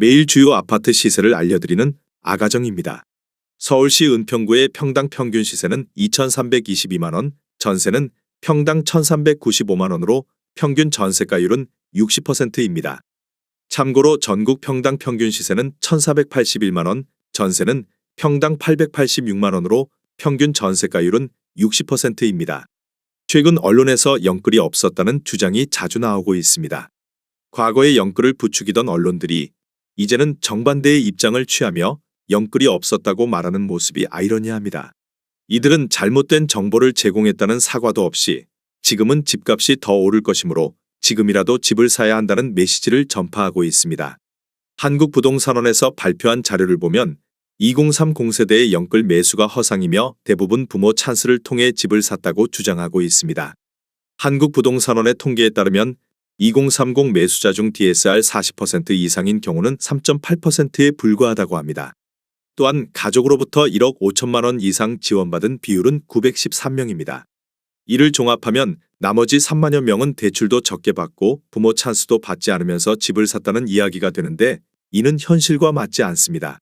매일 주요 아파트 시세를 알려드리는 아가정입니다. 서울시 은평구의 평당 평균 시세는 2,322만 원, 전세는 평당 1,395만 원으로 평균 전세가율은 60%입니다. 참고로 전국 평당 평균 시세는 1,481만 원, 전세는 평당 886만 원으로 평균 전세가율은 60%입니다. 최근 언론에서 영끌이 없었다는 주장이 자주 나오고 있습니다. 과거에 영끌을 부추기던 언론들이 이제는 정반대의 입장을 취하며 영끌이 없었다고 말하는 모습이 아이러니합니다. 이들은 잘못된 정보를 제공했다는 사과도 없이 지금은 집값이 더 오를 것이므로 지금이라도 집을 사야 한다는 메시지를 전파하고 있습니다. 한국부동산원에서 발표한 자료를 보면 2030 세대의 영끌 매수가 허상이며 대부분 부모 찬스를 통해 집을 샀다고 주장하고 있습니다. 한국부동산원의 통계에 따르면 2030 매수자 중 DSR 40% 이상인 경우는 3.8%에 불과하다고 합니다. 또한 가족으로부터 1억 5천만 원 이상 지원받은 비율은 913명입니다. 이를 종합하면 나머지 3만여 명은 대출도 적게 받고 부모 찬스도 받지 않으면서 집을 샀다는 이야기가 되는데 이는 현실과 맞지 않습니다.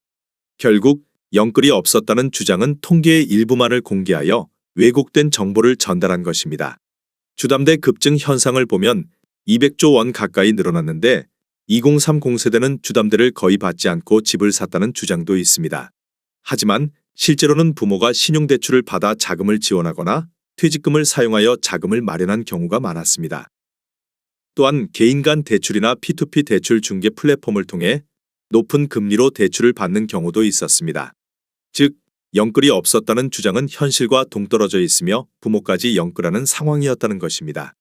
결국 영끌이 없었다는 주장은 통계의 일부만을 공개하여 왜곡된 정보를 전달한 것입니다. 주담대 급증 현상을 보면 200조 원 가까이 늘어났는데 2030 세대는 주담대를 거의 받지 않고 집을 샀다는 주장도 있습니다. 하지만 실제로는 부모가 신용대출을 받아 자금을 지원하거나 퇴직금을 사용하여 자금을 마련한 경우가 많았습니다. 또한 개인 간 대출이나 P2P 대출 중개 플랫폼을 통해 높은 금리로 대출을 받는 경우도 있었습니다. 즉, 영끌이 없었다는 주장은 현실과 동떨어져 있으며 부모까지 영끌하는 상황이었다는 것입니다.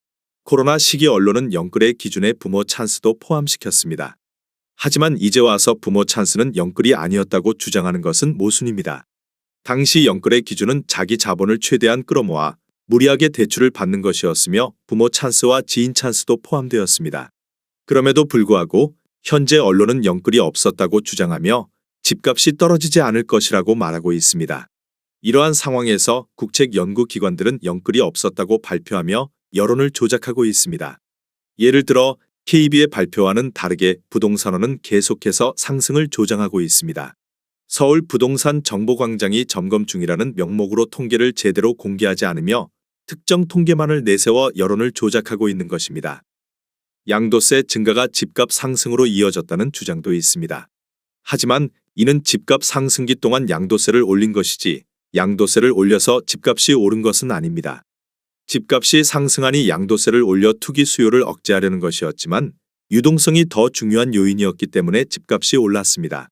코로나 시기 언론은 영끌의 기준에 부모 찬스도 포함시켰습니다. 하지만 이제 와서 부모 찬스는 영끌이 아니었다고 주장하는 것은 모순입니다. 당시 영끌의 기준은 자기 자본을 최대한 끌어모아 무리하게 대출을 받는 것이었으며 부모 찬스와 지인 찬스도 포함되었습니다. 그럼에도 불구하고 현재 언론은 영끌이 없었다고 주장하며 집값이 떨어지지 않을 것이라고 말하고 있습니다. 이러한 상황에서 국책연구기관들은 영끌이 없었다고 발표하며 여론을 조작하고 있습니다. 예를 들어 KB의 발표와는 다르게 부동산원은 계속해서 상승을 조장하고 있습니다. 서울 부동산 정보광장이 점검 중이라는 명목으로 통계를 제대로 공개하지 않으며 특정 통계만을 내세워 여론을 조작하고 있는 것입니다. 양도세 증가가 집값 상승으로 이어졌다는 주장도 있습니다. 하지만 이는 집값 상승기 동안 양도세를 올린 것이지 양도세를 올려서 집값이 오른 것은 아닙니다. 집값이 상승하니 양도세를 올려 투기 수요를 억제하려는 것이었지만 유동성이 더 중요한 요인이었기 때문에 집값이 올랐습니다.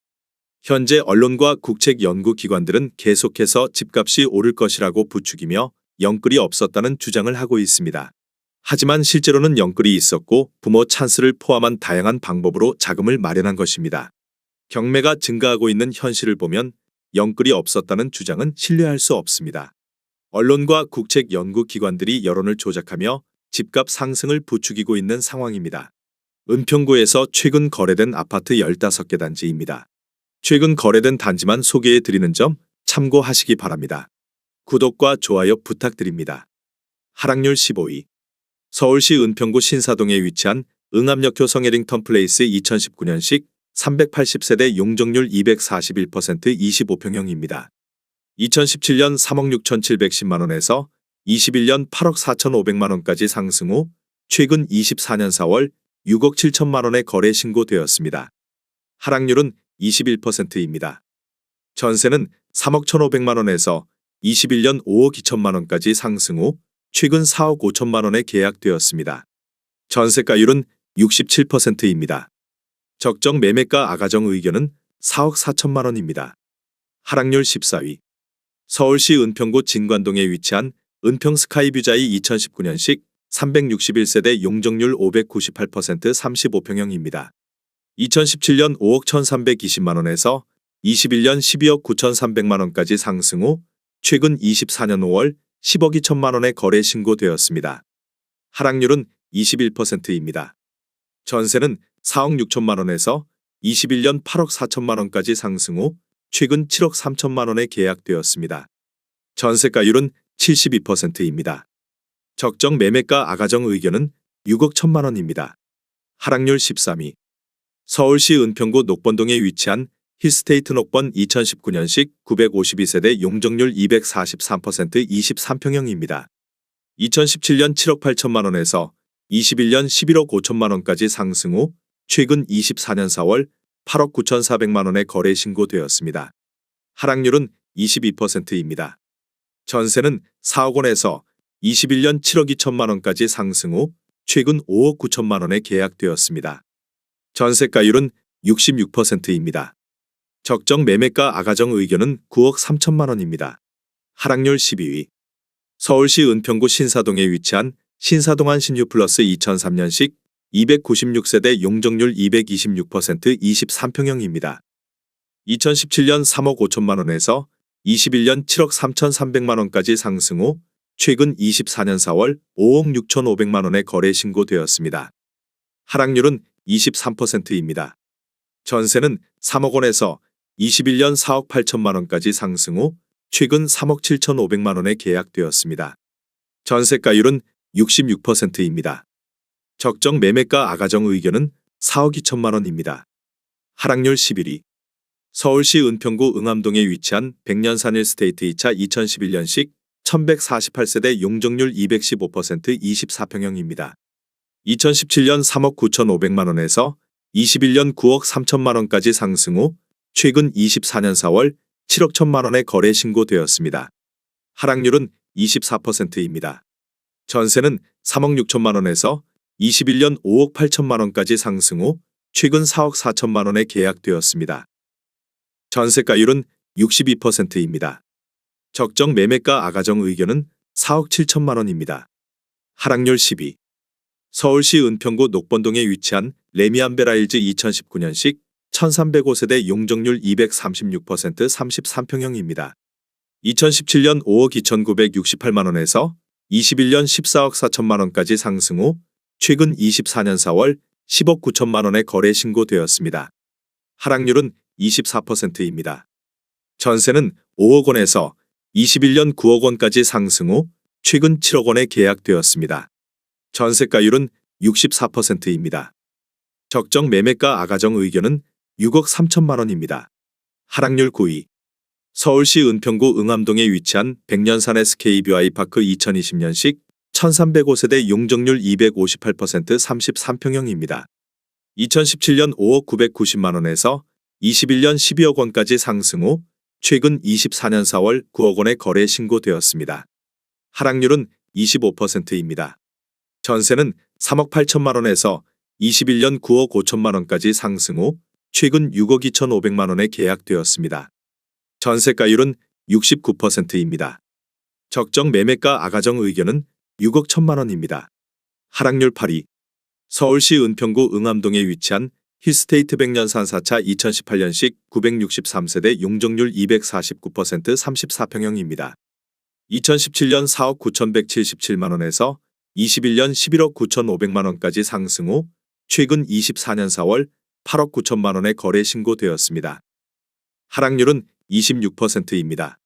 현재 언론과 국책연구기관들은 계속해서 집값이 오를 것이라고 부추기며 영끌이 없었다는 주장을 하고 있습니다. 하지만 실제로는 영끌이 있었고 부모 찬스를 포함한 다양한 방법으로 자금을 마련한 것입니다. 경매가 증가하고 있는 현실을 보면 영끌이 없었다는 주장은 신뢰할 수 없습니다. 언론과 국책연구기관들이 여론을 조작하며 집값 상승을 부추기고 있는 상황입니다. 은평구에서 최근 거래된 아파트 15개 단지입니다. 최근 거래된 단지만 소개해 드리는 점 참고하시기 바랍니다. 구독과 좋아요 부탁드립니다. 하락률 15위. 서울시 은평구 신사동에 위치한 응암역효 성해링턴 플레이스 2019년식 380세대 용적률 241% 25평형입니다. 2017년 3억 6,710만 원에서 21년 8억 4,500만 원까지 상승 후 최근 24년 4월 6억 7천만 원에 거래 신고되었습니다. 하락률은 21%입니다. 전세는 3억 1,500만 원에서 21년 5억 2천만 원까지 상승 후 최근 4억 5천만 원에 계약되었습니다. 전세가율은 67%입니다. 적정 매매가 아가정 의견은 4억 4천만 원입니다. 하락률 14위. 서울시 은평구 진관동에 위치한 은평 스카이뷰자이 2019년식 361세대 용적률 598% 35평형입니다. 2017년 5억 1,320만 원에서 21년 12억 9,300만 원까지 상승 후 최근 24년 5월 10억 2천만 원에 거래 신고되었습니다. 하락률은 21%입니다. 전세는 4억 6천만 원에서 21년 8억 4천만 원까지 상승 후 최근 7억 3천만 원에 계약되었습니다. 전세가율은 72%입니다. 적정 매매가 아가정 의견은 6억 1천만 원입니다. 하락률 13위. 서울시 은평구 녹번동에 위치한 힐스테이트 녹번 2019년식 952세대 용적률 243% 23평형입니다. 2017년 7억 8천만 원에서 21년 11억 5천만 원까지 상승 후 최근 24년 4월 8억 9,400만 원에 거래 신고되었습니다. 하락률은 22%입니다. 전세는 4억 원에서 21년 7억 2천만 원까지 상승 후 최근 5억 9천만 원에 계약되었습니다. 전세가율은 66%입니다. 적정 매매가 아가정 의견은 9억 3천만 원입니다. 하락률 12위. 서울시 은평구 신사동에 위치한 신사동 한신유 플러스 2003년식 296세대 용적률 226% 23평형입니다. 2017년 3억 5천만 원에서 21년 7억 3,300만 원까지 상승 후 최근 24년 4월 5억 6,500만 원에 거래 신고되었습니다. 하락률은 23%입니다. 전세는 3억 원에서 21년 4억 8천만 원까지 상승 후 최근 3억 7,500만 원에 계약되었습니다. 전세가율은 66%입니다. 적정 매매가 아가정 의견은 4억 2천만 원입니다. 하락률 11위. 서울시 은평구 응암동에 위치한 백년산 힐스테이트 2차 2011년식 1148세대 용적률 215% 24평형입니다. 2017년 3억 9,500만 원에서 21년 9억 3천만 원까지 상승 후 최근 24년 4월 7억 1천만 원에 거래 신고되었습니다. 하락률은 24%입니다. 전세는 3억 6천만 원에서 21년 5억 8천만 원까지 상승 후 최근 4억 4천만 원에 계약되었습니다. 전세가율은 62%입니다. 적정 매매가 아가정 의견은 4억 7천만 원입니다. 하락률 10위. 서울시 은평구 녹번동에 위치한 레미안베라일즈 2019년식 1305세대 용적률 236% 33평형입니다. 2017년 5억 2,968만 원에서 21년 14억 4천만 원까지 상승 후 최근 24년 4월 10억 9천만 원에 거래 신고되었습니다. 하락률은 24%입니다. 전세는 5억 원에서 21년 9억 원까지 상승 후 최근 7억 원에 계약되었습니다. 전세가율은 64%입니다. 적정 매매가 아가정 의견은 6억 3천만 원입니다. 하락률 9위. 서울시 은평구 응암동에 위치한 백년산 SKBY파크 2020년식 1305세대 용적률 258% 33평형입니다. 2017년 5억 990만 원에서 21년 12억 원까지 상승 후 최근 24년 4월 9억 원에 거래 신고되었습니다. 하락률은 25%입니다. 전세는 3억 8천만 원에서 21년 9억 5천만 원까지 상승 후 최근 6억 2,500만 원에 계약되었습니다. 전세가율은 69%입니다. 적정 매매가 아가정 의견은 6억 1천만 원입니다. 하락률 8위. 서울시 은평구 응암동에 위치한 힐스테이트 백년산 4차 2018년식 963세대 용적률 249% 34평형입니다. 2017년 4억 9,177만 원에서 21년 11억 9,500만 원까지 상승 후 최근 24년 4월 8억 9천만 원에 거래 신고되었습니다. 하락률은 26%입니다.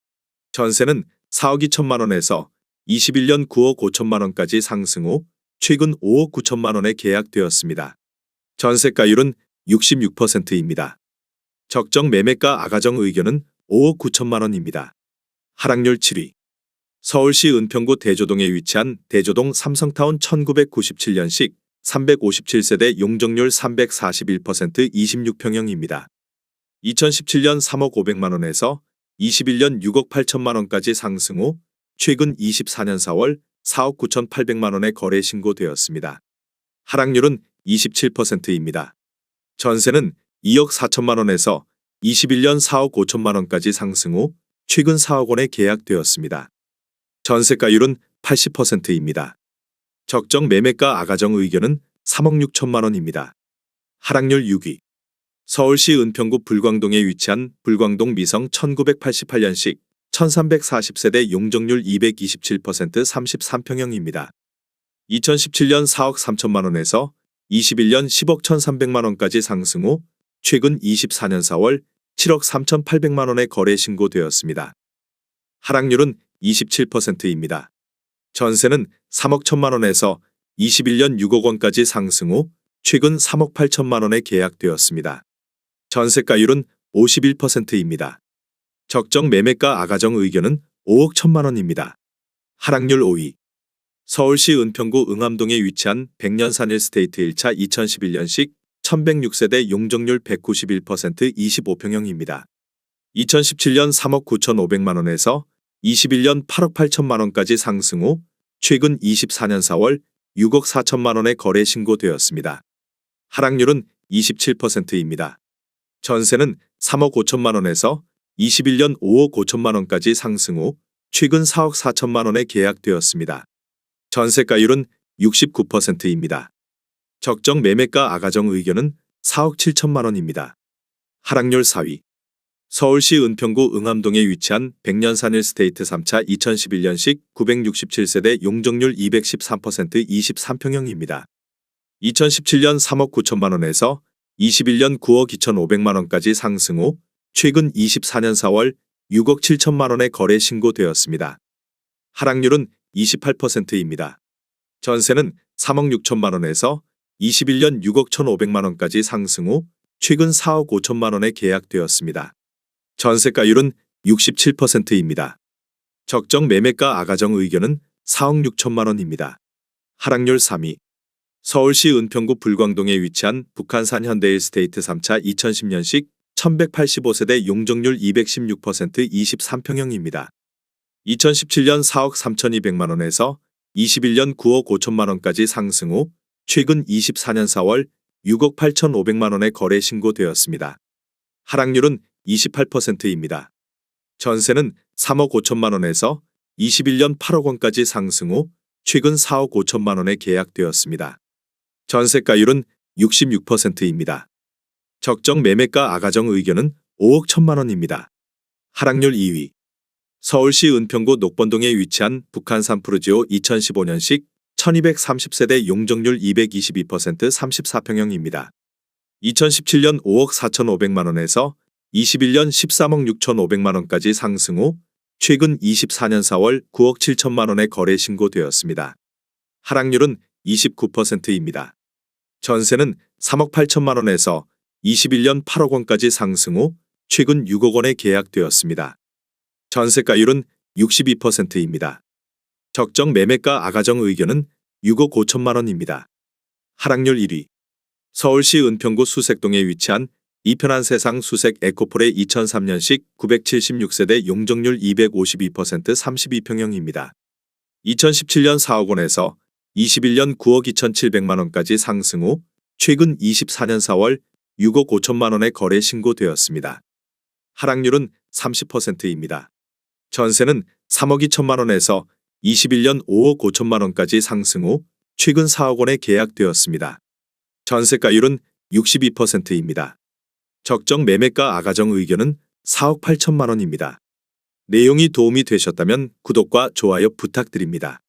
전세는 4억 2천만 원에서 21년 9억 5천만 원까지 상승 후 최근 5억 9천만 원에 계약되었습니다. 전세가율은 66%입니다. 적정 매매가 아가정 의견은 5억 9천만 원입니다. 하락률 7위. 서울시 은평구 대조동에 위치한 대조동 삼성타운 1997년식 357세대 용적률 341% 26평형입니다. 2017년 3억 500만 원에서 21년 6억 8천만 원까지 상승 후 최근 24년 4월 4억 9,800만 원에 거래 신고되었습니다. 하락률은 27%입니다. 전세는 2억 4천만 원에서 21년 4억 5천만 원까지 상승 후 최근 4억 원에 계약되었습니다. 전세가율은 80%입니다. 적정 매매가 아가정 의견은 3억 6천만 원입니다. 하락률 6위. 서울시 은평구 불광동에 위치한 불광동 미성 1988년식 1340세대 용적률 227% 33평형입니다. 2017년 4억 3천만 원에서 21년 10억 1,300만 원까지 상승 후 최근 24년 4월 7억 3,800만 원에 거래 신고되었습니다. 하락률은 27%입니다. 전세는 3억 1천만 원에서 21년 6억 원까지 상승 후 최근 3억 8천만 원에 계약되었습니다. 전세가율은 51%입니다. 적정 매매가 아가정 의견은 5억 1천만 원입니다. 하락률 5위. 서울시 은평구 응암동에 위치한 백년산 일스테이트 1차 2011년식 1106세대 용적률 191% 25평형입니다. 2017년 3억 9천5백만 원에서 21년 8억 8천만 원까지 상승 후 최근 24년 4월 6억 4천만 원에 거래 신고되었습니다. 하락률은 27%입니다. 전세는 3억 5천만 원에서 21년 5억 5천만 원까지 상승 후 최근 4억 4천만 원에 계약되었습니다. 전세가율은 69%입니다. 적정 매매가 아가정 의견은 4억 7천만 원입니다. 하락률 4위. 서울시 은평구 응암동에 위치한 백년산 일스테이트 3차 2011년식 967세대 용적률 213% 23평형입니다. 2017년 3억 9천만 원에서 21년 9억 2천5백만 원까지 상승 후 최근 24년 4월 6억 7천만 원에 거래 신고되었습니다. 하락률은 28%입니다. 전세는 3억 6천만 원에서 21년 6억 1,500만 원까지 상승 후 최근 4억 5천만 원에 계약되었습니다. 전세가율은 67%입니다. 적정 매매가 아가정 의견은 4억 6천만 원입니다. 하락률 3위. 서울시 은평구 불광동에 위치한 북한산 현대일스테이트 3차 2010년식 1185세대 용적률 216% 23평형입니다. 2017년 4억 3,200만 원에서 21년 9억 5천만 원까지 상승 후 최근 24년 4월 6억 8천5백만 원에 거래 신고되었습니다. 하락률은 28%입니다. 전세는 3억 5천만 원에서 21년 8억 원까지 상승 후 최근 4억 5천만 원에 계약되었습니다. 전세가율은 66%입니다. 적정 매매가 아가정 의견은 5억 1천만 원입니다. 하락률 2위. 서울시 은평구 녹번동에 위치한 북한산 푸르지오 2015년식 1230세대 용적률 222% 34평형입니다. 2017년 5억 4천5백만 원에서 21년 13억 6천5백만 원까지 상승 후 최근 24년 4월 9억 7천만 원에 거래 신고되었습니다. 하락률은 29%입니다. 전세는 3억 8천만 원에서 21년 8억 원까지 상승 후 최근 6억 원에 계약되었습니다. 전세가율은 62%입니다. 적정 매매가 아가정 의견은 6억 5천만 원입니다. 하락률 1위. 서울시 은평구 수색동에 위치한 이편한 세상 수색 에코폴의 2003년식 976세대 용적률 252% 32평형입니다. 2017년 4억 원에서 21년 9억 2천7백만 원까지 상승 후 최근 24년 4월 6억 5천만 원에 거래 신고되었습니다. 하락률은 30%입니다. 전세는 3억 2천만 원에서 21년 5억 5천만 원까지 상승 후 최근 4억 원에 계약되었습니다. 전세가율은 62%입니다. 적정 매매가 아가정 의견은 4억 8천만 원입니다. 내용이 도움이 되셨다면 구독과 좋아요 부탁드립니다.